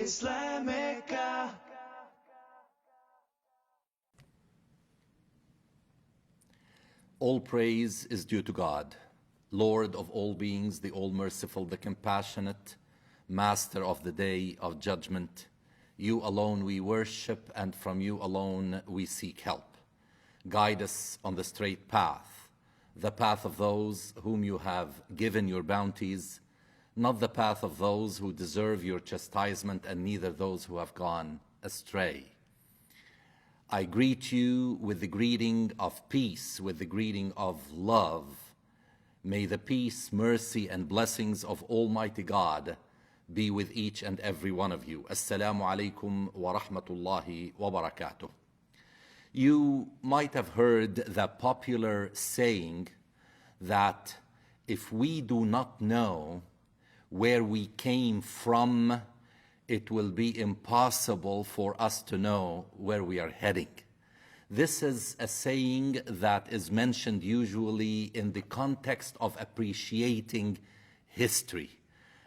Islamica. All praise is due to God, Lord of all beings, the all-merciful, the compassionate, Master of the day of judgment. You alone we worship, and from you alone we seek help. Guide us on the straight path, the path of those whom you have given your bounties, not the path of those who deserve your chastisement, and neither those who have gone astray. I greet you with the greeting of peace, with the greeting of love. May the peace, mercy, and blessings of Almighty God be with each and every one of you. Assalamu alaikum wa rahmatullahi wa barakatuh. You might have heard the popular saying that if we do not know where we came from, it will be impossible for us to know where we are heading. This is a saying that is mentioned usually in the context of appreciating history.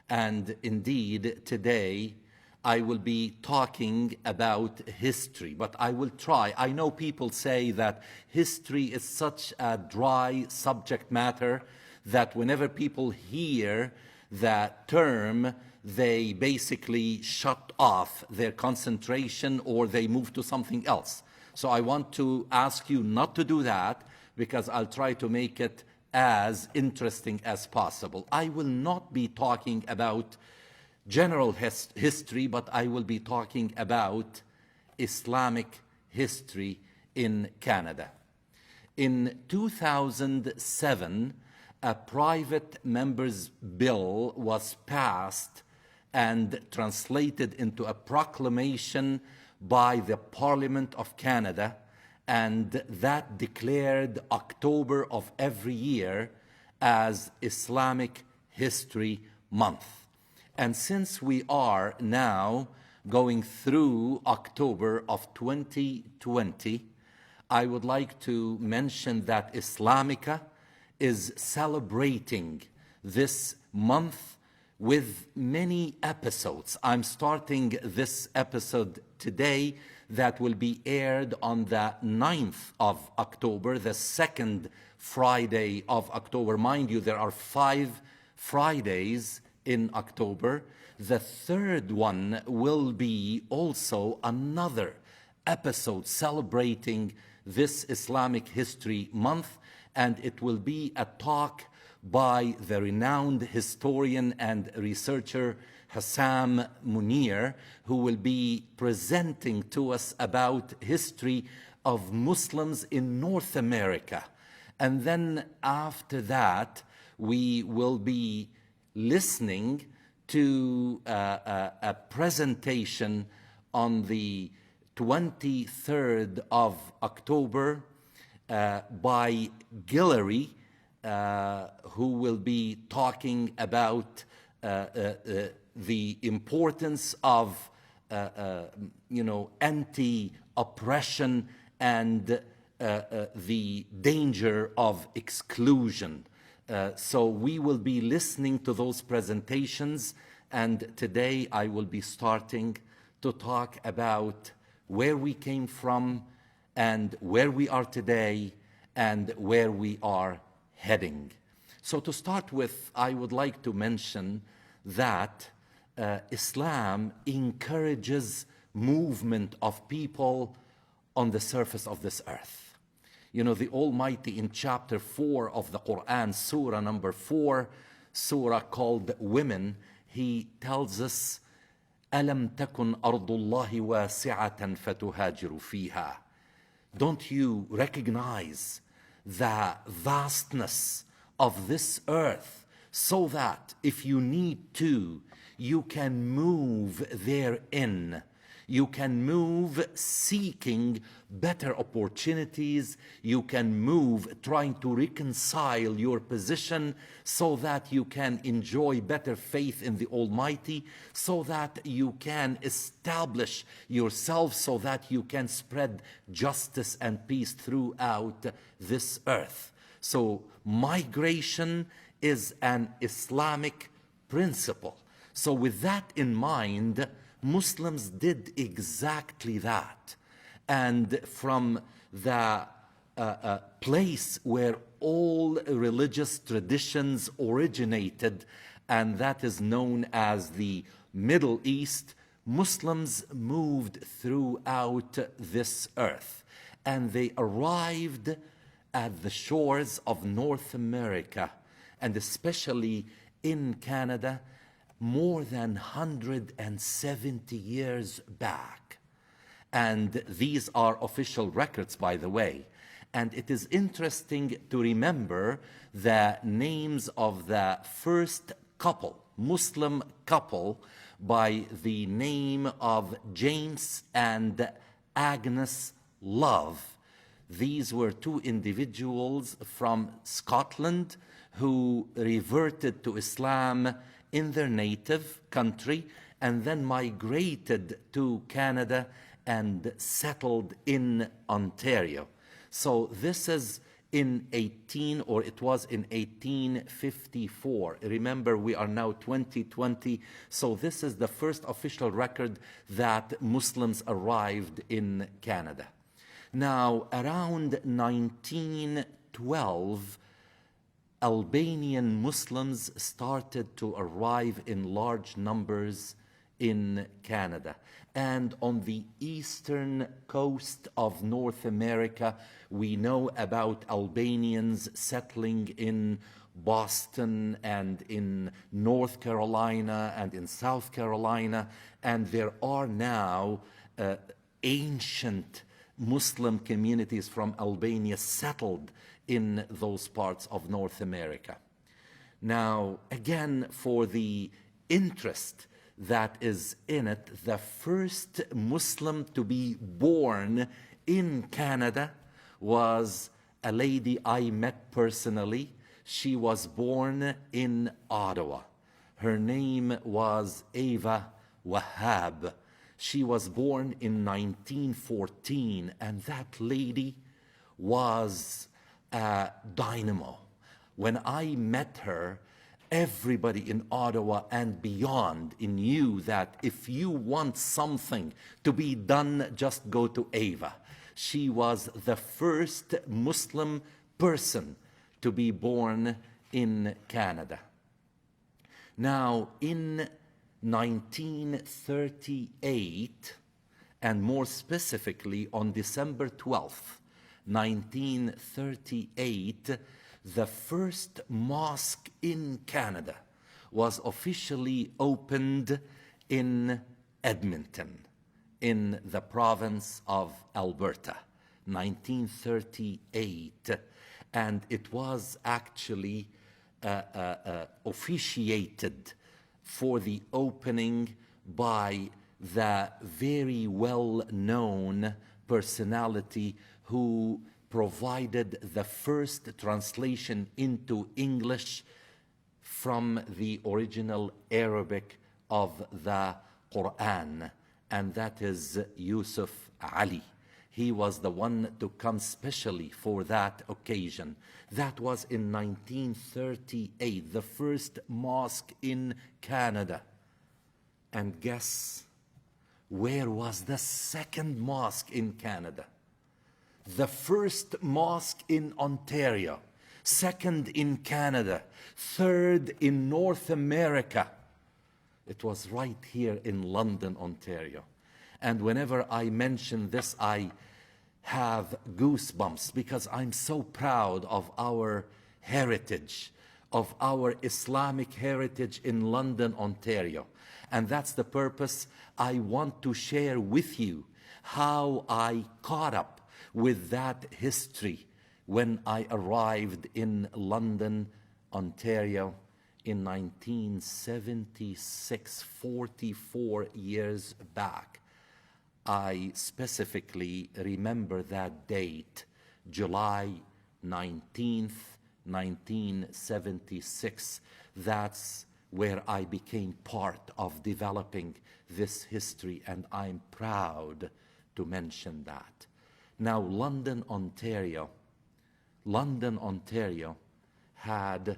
And indeed, today, I will be talking about history, but I will try. I know people say that history is such a dry subject matter that whenever people hear that term, they basically shut off their concentration or they move to something else. So I want to ask you not to do that, because I'll try to make it as interesting as possible. I will not be talking about general history, but I will be talking about Islamic history in Canada. In 2007, a private member's bill was passed and translated into a proclamation by the Parliament of Canada, and that declared October of every year as Islamic History Month. And since we are now going through October of 2020, I would like to mention that Islamica is celebrating this month with many episodes. I'm starting this episode today that will be aired on the 9th of October, the second Friday of October. Mind you, there are 5 Fridays in October. The third one will be also another episode celebrating this Islamic History Month, and it will be a talk by the renowned historian and researcher El-Munir, who will be presenting to us about history of Muslims in North America. And then after that, we will be listening to a presentation on the 23rd of October by Guillory, who will be talking about the importance of anti-oppression and the danger of exclusion. So we will be listening to those presentations, and today I will be starting to talk about where we came from and where we are today and where we are heading. So to start with, I would like to mention that Islam encourages movement of people on the surface of this earth. You know, the Almighty in chapter 4 of the Quran, surah number 4, surah called Women, He tells us, أَلَمْ تَكُنْ أَرْضُ اللَّهِ وَاسِعَةً فَتُهَاجِرُ فِيهَا. Don't you recognize the vastness of this earth, so that if you need to, you can move therein. You can move seeking better opportunities. You can move trying to reconcile your position so that you can enjoy better faith in the Almighty, so that you can establish yourself, so that you can spread justice and peace throughout this earth. So migration is an Islamic principle. So with that in mind, Muslims did exactly that. And from the place where all religious traditions originated, and that is known as the Middle East, Muslims moved throughout this earth, and they arrived at the shores of North America, and especially in Canada, more than 170 years back. And these are official records, by the way. And it is interesting to remember the names of the first couple, Muslim couple, by the name of James and Agnes Love. These were two individuals from Scotland who reverted to Islam in their native country and then migrated to Canada and settled in Ontario. So this is in 1854. Remember, we are now 2020, so this is the first official record that Muslims arrived in Canada. Now, around 1912, Albanian Muslims started to arrive in large numbers in Canada. And on the eastern coast of North America, we know about Albanians settling in Boston and in North Carolina and in South Carolina. And there are now ancient Muslim communities from Albania settled in those parts of North America. Now, again, for the interest that is in it, the first Muslim to be born in Canada was a lady I met personally. She was born in Ottawa. Her name was Ava Wahab. She was born in 1914, and that lady was a dynamo. When I met her, everybody in Ottawa and beyond knew that if you want something to be done, just go to Ava. She was the first Muslim person to be born in Canada. Now, in 1938, and more specifically on December 12th, 1938, the first mosque in Canada was officially opened in Edmonton, in the province of Alberta, 1938. And it was actually officiated for the opening by the very well-known personality who provided the first translation into English from the original Arabic of the Quran, and that is Yusuf Ali. He was the one to come specially for that occasion. That was in 1938, the first mosque in Canada. And guess where was the second mosque in Canada? The first mosque in Ontario, second in Canada, third in North America. It was right here in London, Ontario. And whenever I mention this, I have goosebumps because I'm so proud of our heritage, of our Islamic heritage in London, Ontario. And that's the purpose I want to share with you how I caught up with that history when I arrived in London, Ontario in 1976, 44 years back. I specifically remember that date, July 19th, 1976. That's where I became part of developing this history, and I'm proud to mention that. Now, London, Ontario had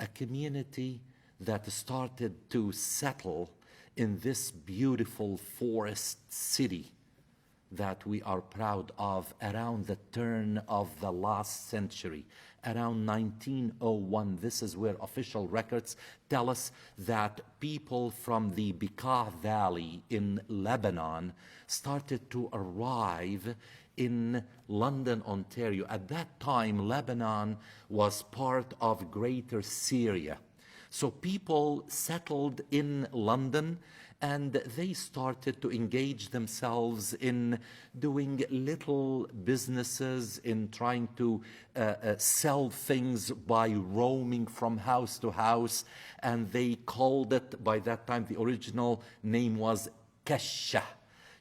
a community that started to settle in this beautiful forest city that we are proud of around the turn of the last century, around 1901. This is where official records tell us that people from the Bekaa Valley in Lebanon started to arrive in London, Ontario. At that time, Lebanon was part of Greater Syria. So people settled in London, and they started to engage themselves in doing little businesses, in trying to sell things by roaming from house to house. And they called it, by that time, the original name was Kasha.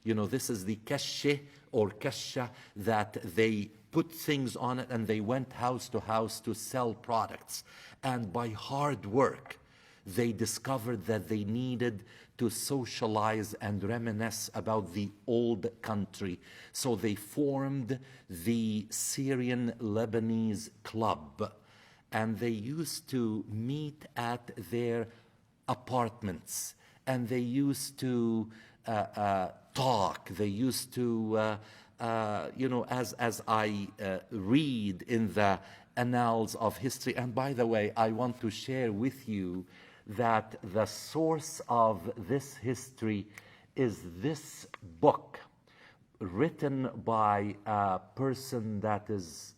You know, this is the Kashe or Kasha, that they put things on it and they went house to house to sell products. And by hard work, they discovered that they needed to socialize and reminisce about the old country. So they formed the Syrian Lebanese Club, and they used to meet at their apartments, and they used to talk. They used to, you know, as I read in the annals of history. And by the way, I want to share with you that the source of this history is this book written by a person that is,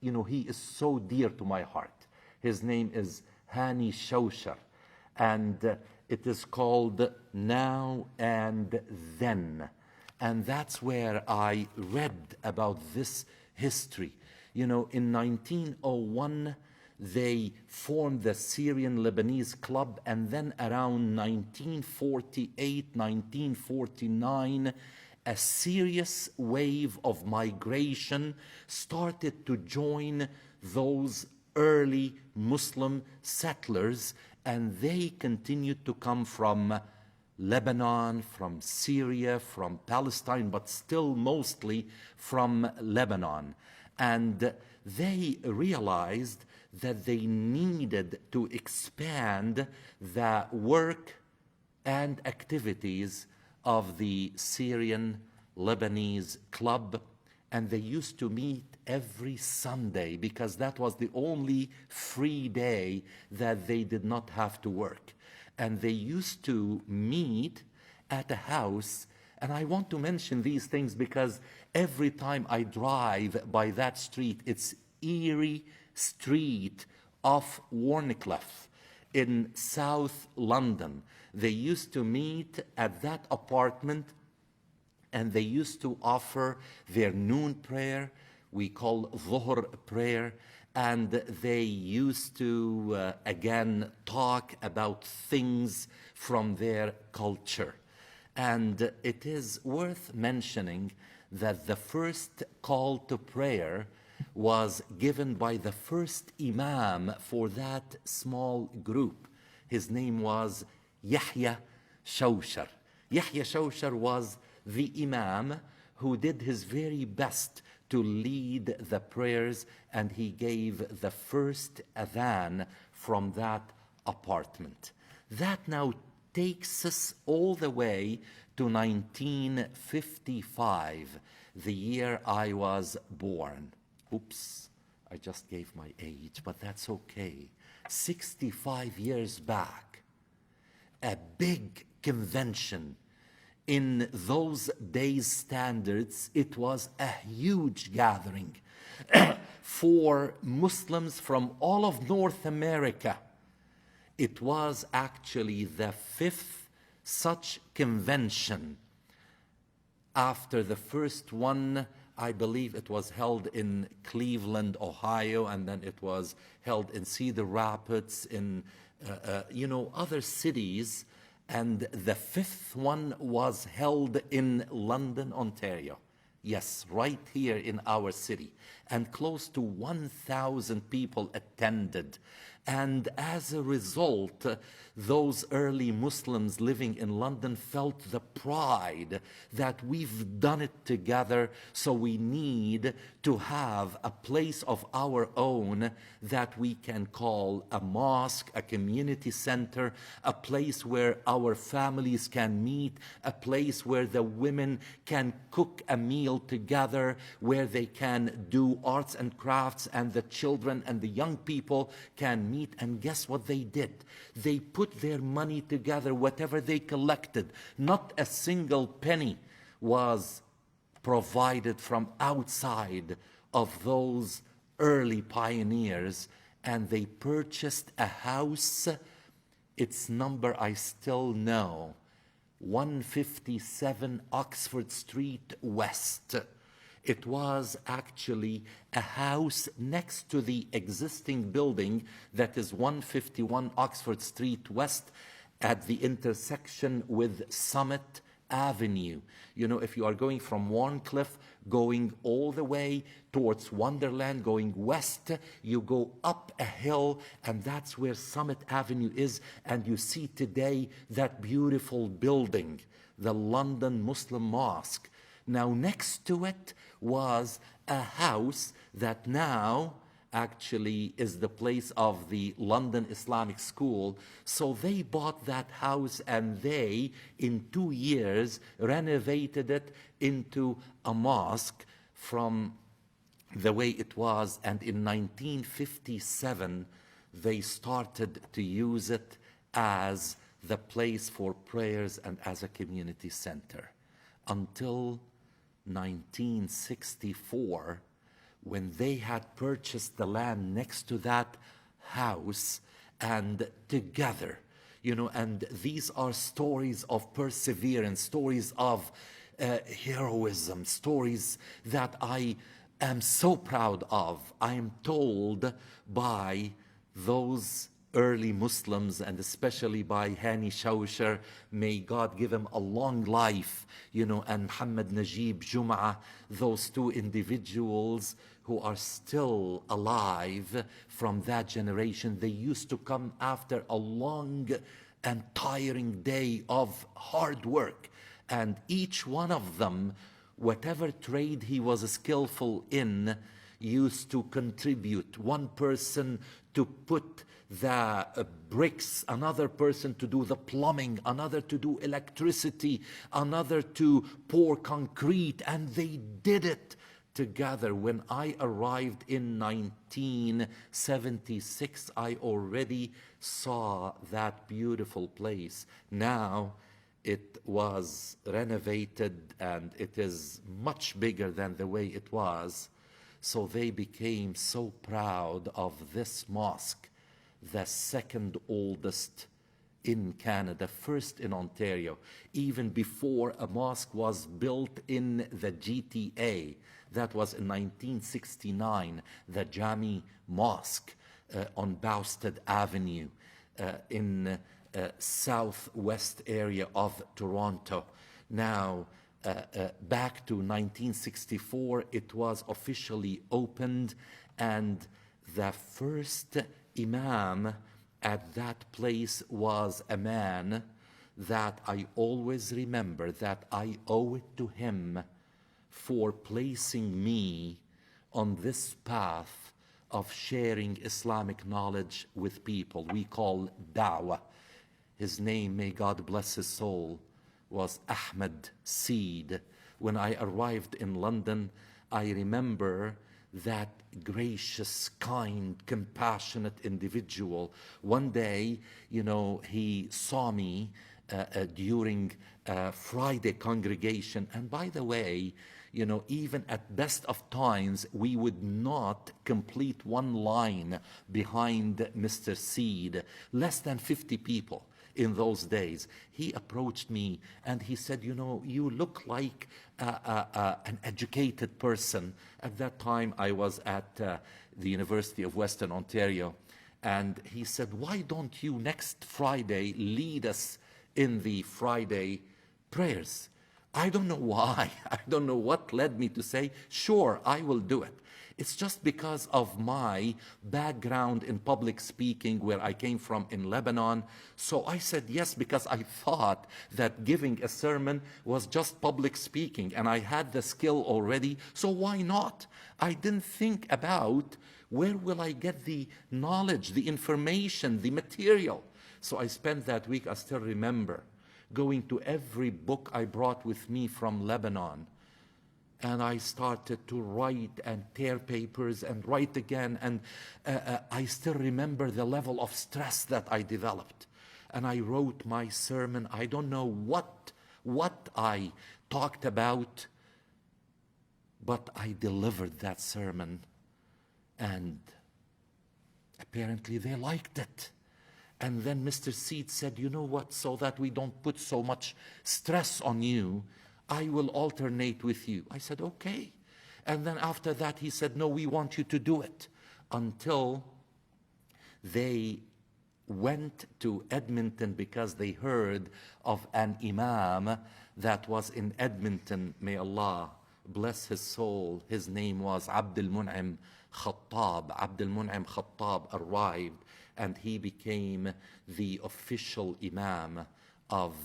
you know, he is so dear to my heart. His name is Hani Shawshar, and it is called Now and Then. And that's where I read about this history. You know, in 1901, they formed the Syrian Lebanese Club, and then around 1948, 1949, a serious wave of migration started to join those early Muslim settlers, and they continued to come from Lebanon, from Syria, from Palestine, but still mostly from Lebanon. And they realized that they needed to expand the work and activities of the Syrian Lebanese Club. And they used to meet every Sunday because that was the only free day that they did not have to work. And they used to meet at a house. And I want to mention these things because every time I drive by that street, it's Erie Street off Warncliffe in South London. They used to meet at that apartment, and they used to offer their noon prayer, we call Dhuhr prayer, and they used to again talk about things from their culture. And it is worth mentioning that the first call to prayer was given by the first imam for that small group. His name was Yahya Shawshar. Yahya Shawshar was the imam who did his very best to lead the prayers, and he gave the first adhan from that apartment. That now takes us all the way to 1955, the year I was born. Oops, I just gave my age, but that's okay. 65 years back, a big convention. In those days' standards, it was a huge gathering for Muslims from all of North America. It was actually the 5th such convention. After the first one, I believe it was held in Cleveland, Ohio, and then it was held in Cedar Rapids, in other cities. And the 5th one was held in London, Ontario. Yes, right here in our city. And close to 1,000 people attended. And as a result, those early Muslims living in London felt the pride that we've done it together, so we need to have a place of our own that we can call a mosque, a community center, a place where our families can meet, a place where the women can cook a meal together, where they can do arts and crafts, and the children and the young people can meet. And guess what they did? They put their money together, whatever they collected. Not a single penny was provided from outside of those early pioneers, and they purchased a house. Its number I still know, 157 Oxford Street West. It was actually a house next to the existing building that is 151 Oxford Street West at the intersection with Summit Avenue. You know, if you are going from Warncliffe, going all the way towards Wonderland, going west, you go up a hill, and that's where Summit Avenue is, and you see today that beautiful building, the London Muslim Mosque. Now, next to it was a house that now actually is the place of the London Islamic School. So they bought that house, and they, in 2 years, renovated it into a mosque from the way it was. And in 1957, they started to use it as the place for prayers and as a community center until 1964, when they had purchased the land next to that house, and together, you know, and these are stories of perseverance, stories of heroism, stories that I am so proud of. I am told by those early Muslims, and especially by Hani Shawshar, may God give him a long life, you know, and Muhammad Najib Jum'ah, those two individuals who are still alive from that generation. They used to come after a long and tiring day of hard work, and each one of them, whatever trade he was skillful in, used to contribute. One person to put the bricks, another person to do the plumbing, another to do electricity, another to pour concrete, and they did it together. When I arrived in 1976, I already saw that beautiful place. Now it was renovated, and it is much bigger than the way it was. So they became so proud of this mosque, the second oldest in Canada, first in Ontario, even before a mosque was built in the GTA. That was in 1969, the Jami Mosque on Bowstead Avenue in southwest area of Toronto. Now, back to 1964, it was officially opened, and the first Imam at that place was a man that I always remember, that I owe it to him for placing me on this path of sharing Islamic knowledge with people. We call da'wah. His name, may God bless his soul, was Ahmed Seed. When I arrived in London, I remember that gracious, kind, compassionate individual. One day, you know, he saw me during Friday congregation. And by the way, you know, even at best of times, we would not complete one line behind Mr. Seed, less than 50 people. In those days, he approached me and he said, you know, you look like an educated person. At that time, I was at the University of Western Ontario. And he said, why don't you next Friday lead us in the Friday prayers? I don't know why. I don't know what led me to say, sure, I will do it. It's just because of my background in public speaking, where I came from in Lebanon. So I said yes, because I thought that giving a sermon was just public speaking, and I had the skill already, so why not? I didn't think about where will I get the knowledge, the information, the material. So I spent that week, I still remember, going to every book I brought with me from Lebanon. And I started to write and tear papers and write again. And I still remember the level of stress that I developed. And I wrote my sermon. I don't know what I talked about, but I delivered that sermon. And apparently they liked it. And then Mr. Seed said, you know what, so that we don't put so much stress on you, I will alternate with you. I said, okay. And then after that, he said, no, we want you to do it. Until they went to Edmonton, because they heard of an imam that was in Edmonton. May Allah bless his soul. His name was Dr.Munir Khattab. Dr.Munir Khattab arrived, and he became the official imam of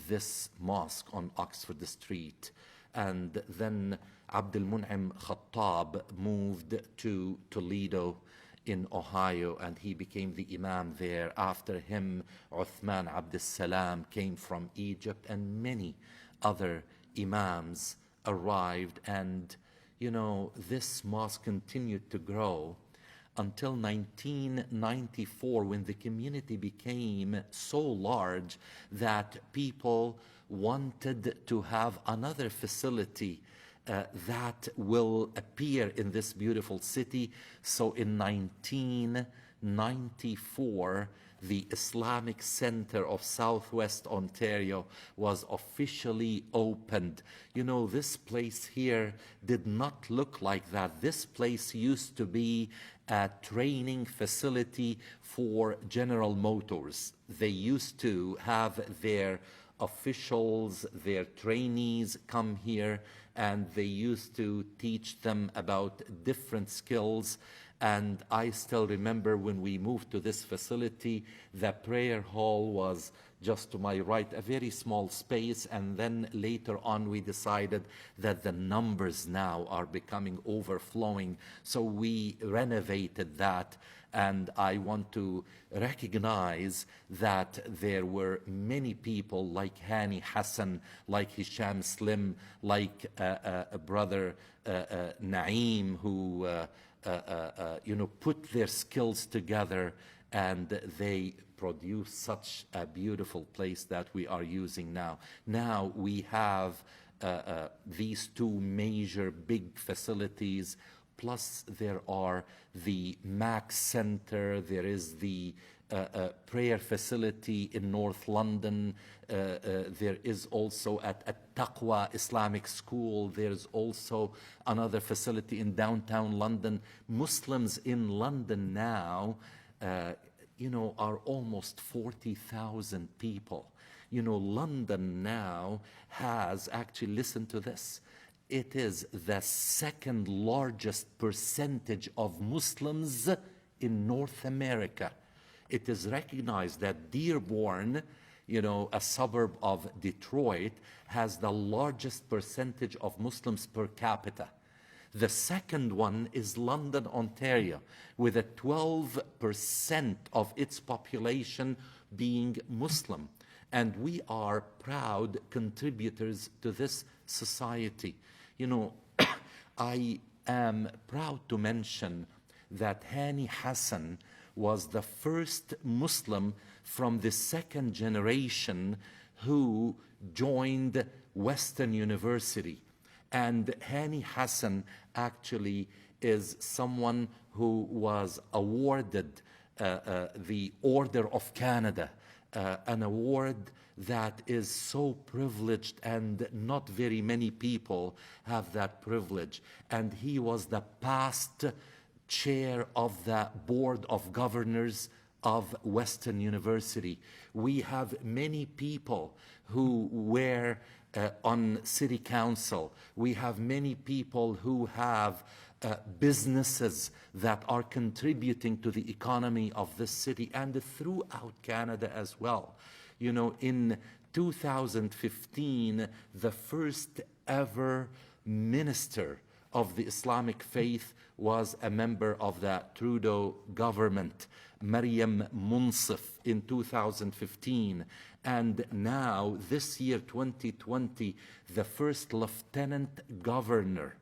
this mosque on Oxford Street. And then Dr.Munir Khattab moved to Toledo in Ohio, and he became the imam there. After him, Uthman Abdus Salam came from Egypt, and many other imams arrived. And, you know, this mosque continued to grow until 1994, when the community became so large that people wanted to have another facility that will appear in this beautiful city. So in 1994, the Islamic Center of Southwest Ontario was officially opened. You know, this place here did not look like that. This place used to be a training facility for General Motors. They used to have their officials, their trainees come here, and they used to teach them about different skills. And I still remember when we moved to this facility, the prayer hall was just to my right, a very small space. And then later on, we decided that the numbers now are becoming overflowing. So we renovated that. And I want to recognize that there were many people like Hani Hassan, like Hisham Slim, like brother Naeem, who you know, put their skills together, and they produce such a beautiful place that we are using now. Now we have these two major big facilities, plus there are the Mac Center, there is the prayer facility in North London, there is also at Taqwa Islamic School, there's also another facility in downtown London. Muslims in London now, you know, are almost 40,000 people. You know, London now has, actually, listen to this, it is the second largest percentage of Muslims in North America. It is recognized that Dearborn, you know, a suburb of Detroit, has the largest percentage of Muslims per capita. The second one is London, Ontario, with a 12% of its population being Muslim. And we are proud contributors to this society. You know, I am proud to mention that Hani Hassan was the first Muslim from the second generation who joined Western University. And Hani Hassan actually is someone who was awarded the Order of Canada, an award that is so privileged, and not very many people have that privilege. And he was the past chair of the Board of Governors of Western University. We have many people who were on city council. We have many people who have businesses that are contributing to the economy of this city and throughout Canada as well. You know, in 2015, the first ever minister of the Islamic faith was a member of the Trudeau government, Mariam Munsif, in 2015. And now, this year, 2020, the first lieutenant governor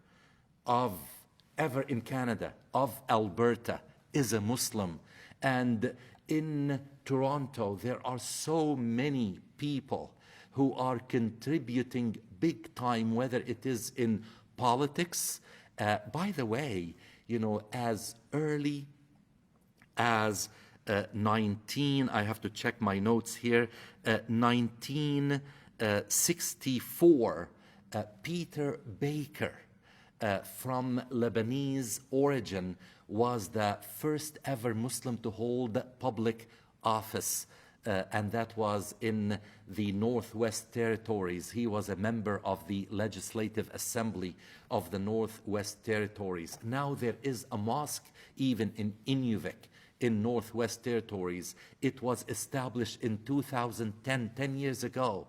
ever in Canada, of Alberta, is a Muslim. And in Toronto, there are so many people who are contributing big time, whether it is in politics. By the way, you know, as early as 19, I have to check my notes here, 1964, Peter Baker, from Lebanese origin, was the first ever Muslim to hold public office, and that was in the Northwest Territories. He was a member of the Legislative Assembly of the Northwest Territories. Now there is a mosque even in Inuvik in Northwest Territories. It was established in 2010, 10 years ago.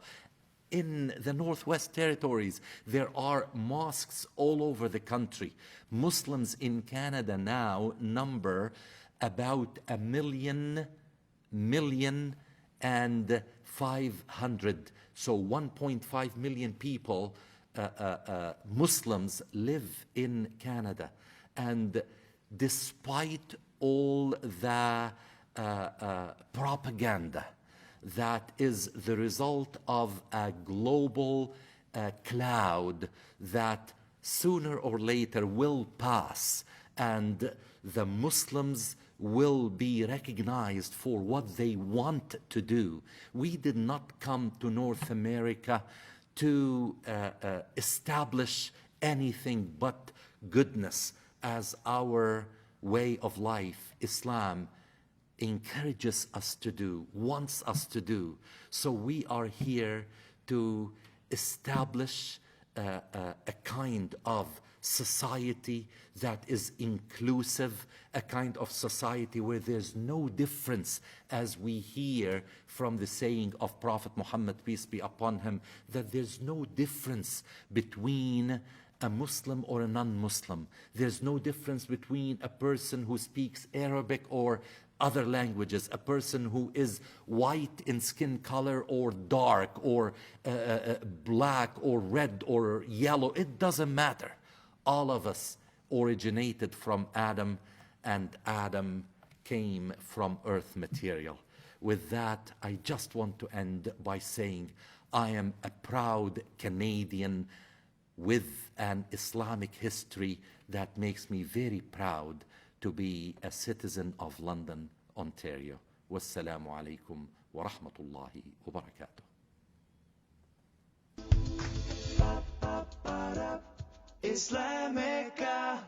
In the Northwest Territories, there are mosques all over the country. Muslims in Canada now number about 1,500,000. So 1.5 million people, Muslims, live in Canada. And despite all the propaganda that is the result of a global cloud that sooner or later will pass, and the Muslims will be recognized for what they want to do. We did not come to North America to establish anything but goodness as our way of life. Islam encourages us to do, wants us to do. So we are here to establish a kind of society that is inclusive, a kind of society where there's no difference, as we hear from the saying of Prophet Muhammad, peace be upon him, that there's no difference between a Muslim or a non-Muslim. There's no difference between a person who speaks Arabic or other languages, a person who is white in skin color or dark or black or red or yellow. It doesn't matter. All of us originated from Adam, and Adam came from earth material. With that, I just want to end by saying I am a proud Canadian with an Islamic history that makes me very proud to be a citizen of London, Ontario. Wassalamu alaikum wa rahmatullahi wa barakatuh. Islamica.